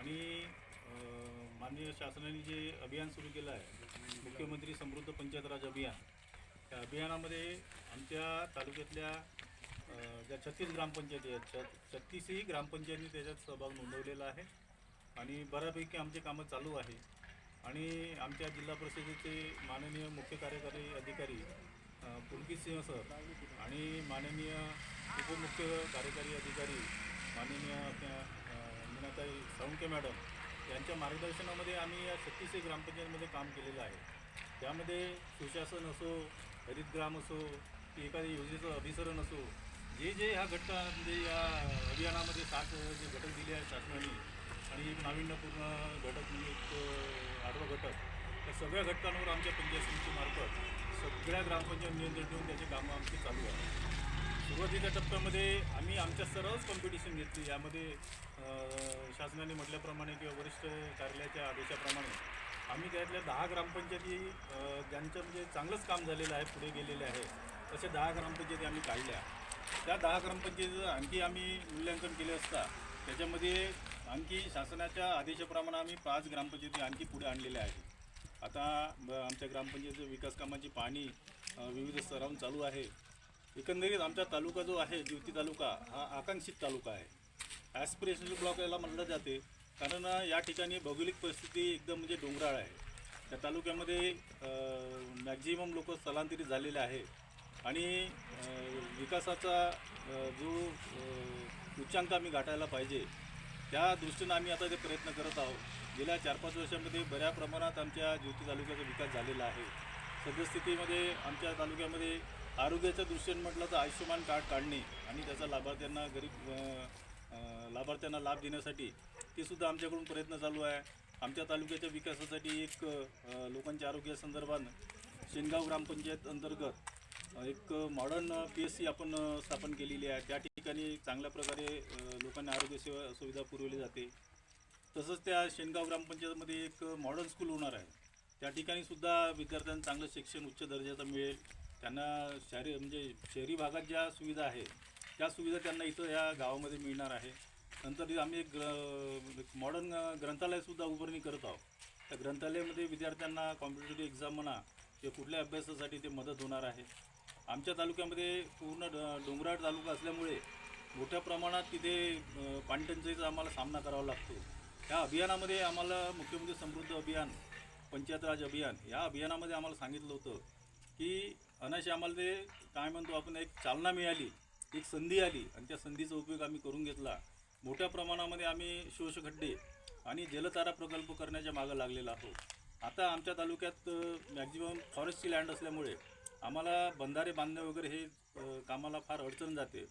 आणि माननीय शासनाने जे अभियान सुरू केलं आहे मुख्यमंत्री समृद्ध पंचायत राज अभियान, त्या अभियानामध्ये आमच्या तालुक्यातल्या ज्या 36 ग्रामपंचायती आहेत 36ही ग्रामपंचायतींनी त्याच्यात सहभाग नोंदवलेला आहे आणि बऱ्यापैकी आमचे कामं चालू आहे. आणि आमच्या जिल्हा परिषदेचे माननीय मुख्य कार्यकारी अधिकारी पुलकित सिंह सर आणि माननीय उपमुख्य कार्यकारी अधिकारी माननीय मीनाताई साळुंखे मॅडम यांच्या मार्गदर्शनामध्ये आम्ही या 36 ग्रामपंचायतीमध्ये काम केलेलं आहे. त्यामध्ये सुशासन असो, हरितग्राम असो की एखाद्या योजनेचं अभिसरण असो, जे ह्या घटकांमध्ये या अभियानामध्ये 7 जे घटक दिले आहेत शासनाने आणि एक नाविन्यपूर्ण घटक म्हणजे एक 8वा घटक, त्या सगळ्या घटकांवर आमच्या पंचायत समितीमार्फत सगळ्या ग्रामपंचायत नियंत्रण ठेवून त्याचे कामं आमची चालू आहे. सुरुवातीच्या टप्प्यामध्ये आम्ही आमच्या सर्वच कॉम्पिटिशन घेतली. यामध्ये शासनाने म्हटल्याप्रमाणे किंवा वरिष्ठ कार्यालयाच्या आदेशाप्रमाणे आम्ही त्यातल्या 10 ग्रामपंचायती ज्यांचं म्हणजे चांगलंच काम झालेलं आहे, पुढे गेलेले आहे, तसे 10 ग्रामपंचायती आम्ही काढल्या. त्या 10 ग्रामपंचायतीचं आणखी आम्ही मूल्यांकन केले असता त्याच्यामध्ये आणखी शासनाच्या आदेशाप्रमाणे आम्ही 5 ग्रामपंचायती आणखी पुढे आणलेल्या आहेत. आता आमच्या ग्रामपंचायतीचं विकास कामाची पाहणी विविध स्तरावरून चालू आहे. एकंदरीत आमचा तालुका जो आहे जिवती तालुका हा आकांक्षित तालुका आहे. ॲस्पिरेशनल ब्लॉक याला म्हटलं जाते, कारण या ठिकाणी भौगोलिक परिस्थिती एकदम म्हणजे डोंगराळ आहे. त्या तालुक्यामध्ये मॅक्झिमम लोक स्थलांतरित झालेले आहे आणि विकासाचा जो उच्चांक आम्ही गाठायला पाहिजे त्या दृष्टीनं आम्ही आता ते प्रयत्न करत आहोत. गेल्या 4-5 वर्षांमध्ये बऱ्या प्रमाणात आमच्या जिवती तालुक्याचा विकास झालेला आहे. सद्यस्थितीमध्ये आमच्या तालुक्यामध्ये आरोग्याच्या दृष्टीने म्हटलं तर आयुष्यमान कार्ड काढणे आणि त्याचा लाभार्थ्यांना लाभ देण्यासाठी ते सुद्धा आमच्याकडून प्रयत्न चालू आहे. आमच्या तालुक्याच्या विकासासाठी एक लोकांच्या आरोग्यासंदर्भात शेनगाव ग्रामपंचायत अंतर्गत एक मॉडर्न PSC आपण स्थापन केलेली आहे. त्या ठिकाणी चांगल्या प्रकारे लोकांना आरोग्य सुविधा पुरवली जाते. तसंच त्या शेनगाव ग्रामपंचायतमध्ये एक मॉडर्न स्कूल होणार आहे. त्या ठिकाणी सुद्धा विद्यार्थ्यांना चांगलं शिक्षण उच्च दर्जाचं मिळेल. त्यांना शहरी भागात ज्या सुविधा आहे त्या सुविधा त्यांना इथं या गावामध्ये मिळणार आहे. नंतर आम्ही एक मॉडर्न ग्रंथालयसुद्धा उभारणी करत आहोत. त्या ग्रंथालयामध्ये विद्यार्थ्यांना कॉम्पिटेटिव्ह एक्झाम म्हणा किंवा कुठल्या अभ्यासासाठी ते मदत होणार आहे. आमच्या तालुक्यामध्ये पूर्ण डोंगराळ तालुका असल्यामुळे मोठ्या प्रमाणात तिथे पाणीटंचाईचा आम्हाला सामना करावा लागतो. या अभियानामध्ये आम्हाला मुख्यमंत्री समृद्ध अभियान, पंचायत राज अभियान या अभियानामध्ये आम्हाला सांगितलं होतं की अनाशी आम्हाला ते काय म्हणतो आपण एक चालना मिळाली, एक संधी आली आणि त्या संधीचा उपयोग आम्ही करून घेतला. मोठ्या प्रमाणामध्ये आम्ही शोषखड्डे आणि जलतारा प्रकल्प करण्याच्या मागं लागलेला आहोत. आता आमच्या तालुक्यात मॅक्झिमम फॉरेस्टची लँड असल्यामुळे आम्हाला बंधारे बांधणे वगैरे हे कामाला फार अडचण जाते.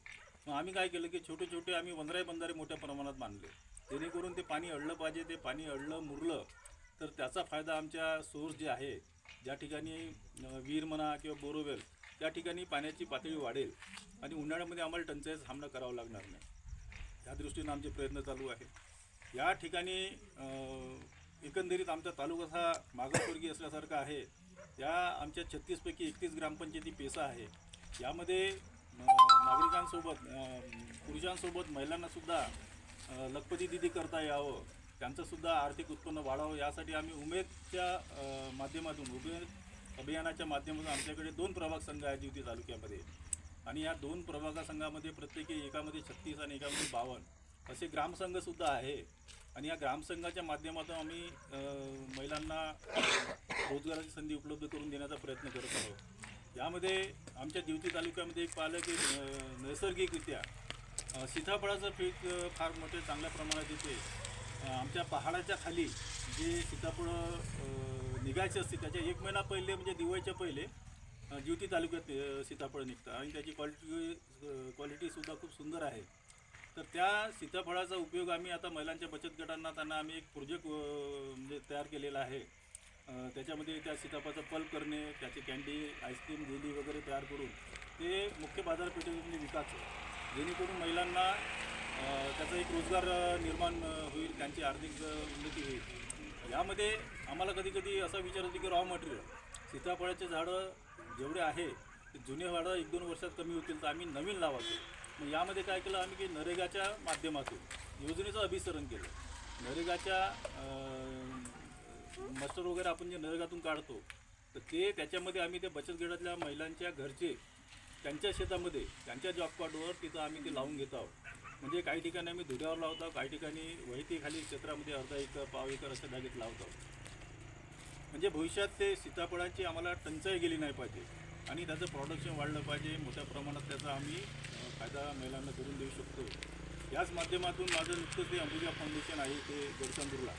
मग आम्ही काय केलं की छोटे आम्ही बंधारे मोठ्या प्रमाणात बांधले, जेणेकरून ते पाणी अडलं पाहिजे. ते पाणी अडलं मुरलं तर त्याचा फायदा आमच्या सोर्स जे आहे, ज्या ठिकाणी विहीर म्हणा किंवा बोरवेल त्या ठिकाणी पाण्याची पातळी वाढेल आणि उन्हाळ्यामध्ये आम्हाला टंचाईचा सामना करावा लागणार नाही. या दृष्टीनं आमचे प्रयत्न चालू आहे. या ठिकाणी एकंदरीत आमचा तालुका हा मागासवर्गीय असल्यासारखा आहे. या आमच्या 36 पैकी 31 ग्रामपंचायती पेसा आहे. यामध्ये नागरिकांसोबत पुरुषांसोबत महिलांनासुद्धा लखपती दिदी करता यावं, त्यांचंसुद्धा आर्थिक उत्पन्न वाढावं यासाठी आम्ही उमेदच्या माध्यमातून उमेद अभियानाच्या माध्यमातून आमच्याकडे 2 प्रभाग संघ आहेत जिवती तालुक्यामध्ये आणि या 2 प्रभाग संघामध्ये प्रत्येकी एकामध्ये 36 आणि एकामध्ये 52 असे ग्रामसंघसुद्धा आहे. आणि या ग्रामसंघाच्या माध्यमातून आम्ही महिलांना रोजगाराची संधी उपलब्ध करून देण्याचा प्रयत्न करत आहोत. यामध्ये आमच्या जिवती तालुक्यामध्ये एक पाहिलं की नैसर्गिकरित्या सीताफळाचं पीक फार मोठे चांगल्या प्रमाणात येते. आमच्या पहाडाच्या खाली जे सीताफळं निघायचे असते त्याच्या 1 महिना पहिले म्हणजे दिवाळीच्या पहिले जिवती तालुक्यात सीताफळ निघतं आणि त्याची क्वालिटीसुद्धा खूप सुंदर आहे. तर त्या सीताफळाचा उपयोग आम्ही आता महिलांच्या बचत गटांना त्यांना आम्ही एक प्रोजेक्ट म्हणजे तयार केलेला आहे. त्याच्यामध्ये त्या सीताफळाचा पल्प करणे, त्याचे कँडी, आईस्क्रीम, जेली वगैरे तयार करून ते मुख्य बाजारपेठेमध्ये विकायचं, जेणेकरून महिलांना त्याचा एक रोजगार निर्माण होईल, त्यांची आर्थिक उन्नती होईल. यामध्ये आम्हाला कधी असा विचार होतो की रॉ मटेरियल सीताफळाचे झाडं जेवढे आहे ते जुने झाडं 1-2 वर्षात कमी होतील तर आम्ही नवीन लावायचं. मग यामध्ये काय केलं आम्ही की नरेगाच्या माध्यमातून योजनेचं अभिसरण केलं. नरेगाच्या मस्टर वगैरे आपण जे नरेगातून काढतो तर ते त्याच्यामध्ये आम्ही ते बचत गटातल्या महिलांच्या घरचे त्यांच्या शेतामध्ये त्यांच्या जॉब कार्डवर तिथं आम्ही ते लावून घेत आहोत. म्हणजे काही ठिकाणी आम्ही धुऱ्यावर लावतो, काही ठिकाणी वैयक्तिक क्षेत्रामध्ये अर्धा एकर पाव एकर अशा जागेत लावतो. म्हणजे भविष्यात ते सीताफळाची आम्हाला टंचाई गेली नाही पाहिजे आणि त्याचं प्रोडक्शन वाढलं पाहिजे. मोठ्या प्रमाणात त्याचा आम्ही फायदा महिलांना करून देऊ शकतो. याच माध्यमातून माझं नुकतंच ते अंबुजा फाउंडेशन आहे ते गडचंदूरला.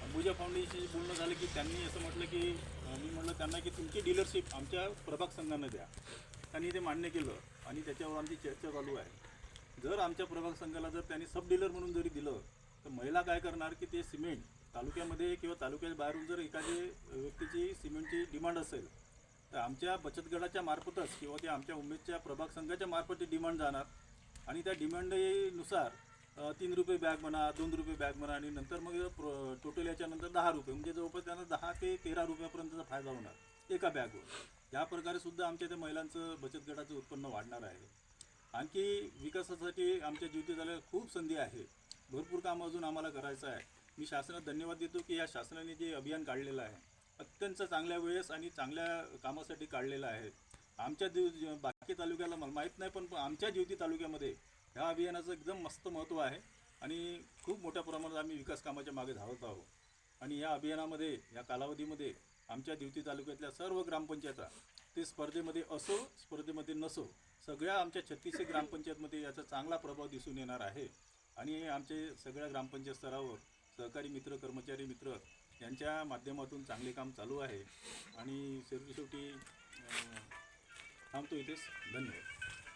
अंबुजा फाउंडेशनशी बोलणं झालं की त्यांनी असं म्हटलं की मी म्हटलं त्यांना की तुमची डीलरशिप आमच्या प्रभाग संघानं द्या. त्यांनी ते मान्य केलं आणि त्याच्यावर आमची चर्चा चालू आहे. जर आमच्या प्रभाग संघाला जर त्यांनी सब डीलर म्हणून जरी दिलं तर महिला काय करणार की ते सिमेंट तालुक्यामध्ये किंवा तालुक्याच्या बाहेरून जर एखादी व्यक्तीची सिमेंटची डिमांड असेल तर आमच्या बचत गटाच्या मार्फतच किंवा ते आमच्या उमेदच्या प्रभाग संघाच्या मार्फत ती डिमांड जाणार आणि त्या डिमांडनुसार 3 रुपये बॅग म्हणा, 2 रुपये बॅग म्हणा आणि नंतर मग टोटल याच्यानंतर 10 रुपये म्हणजे जवळपास त्यांना 10 ते 13 रुपयापर्यंतचा फायदा होणार एका बॅगवर. या प्रकारे सुद्धा आमच्या त्या महिलांचं बचत गटाचं उत्पन्न वाढणार आहे. आणखी विकासासाठी आमच्या ज्योती झालेल्या खूप संधी आहे. भरपूर काम अजून आम्हाला करायचं आहे. मी शासनाला धन्यवाद देतो की या शासनाने जे अभियान काढलेलं आहे अत्यंत चांगल्या वेळेस आणि चांगल्या कामासाठी काढलेलं आहे. आमच्या बाकी तालुक्याला मला माहीत नाही पण आमच्या ज्योती तालुक्यामध्ये ह्या अभियानाचं एकदम मस्त महत्त्व आहे आणि खूप मोठ्या प्रमाणात आम्ही विकास कामाच्या मागे धावत आहोत. आणि या अभियानामध्ये या कालावधीमध्ये आमच्या ज्योती तालुक्यातल्या सर्व ग्रामपंचायता ते स्पर्धेमध्ये असो स्पर्धेमध्ये नसो सगळ्या आमच्या 36 ग्रामपंचायतमध्ये याचा चांगला प्रभाव दिसून येणार आहे. आणि आमचे सगळ्या ग्रामपंचायत स्तरावर सहकारी मित्र कर्मचारी मित्र यांच्या माध्यमातून चांगले काम चालू आहे. आणि शेवटी थांबतो इथेच. धन्यवाद.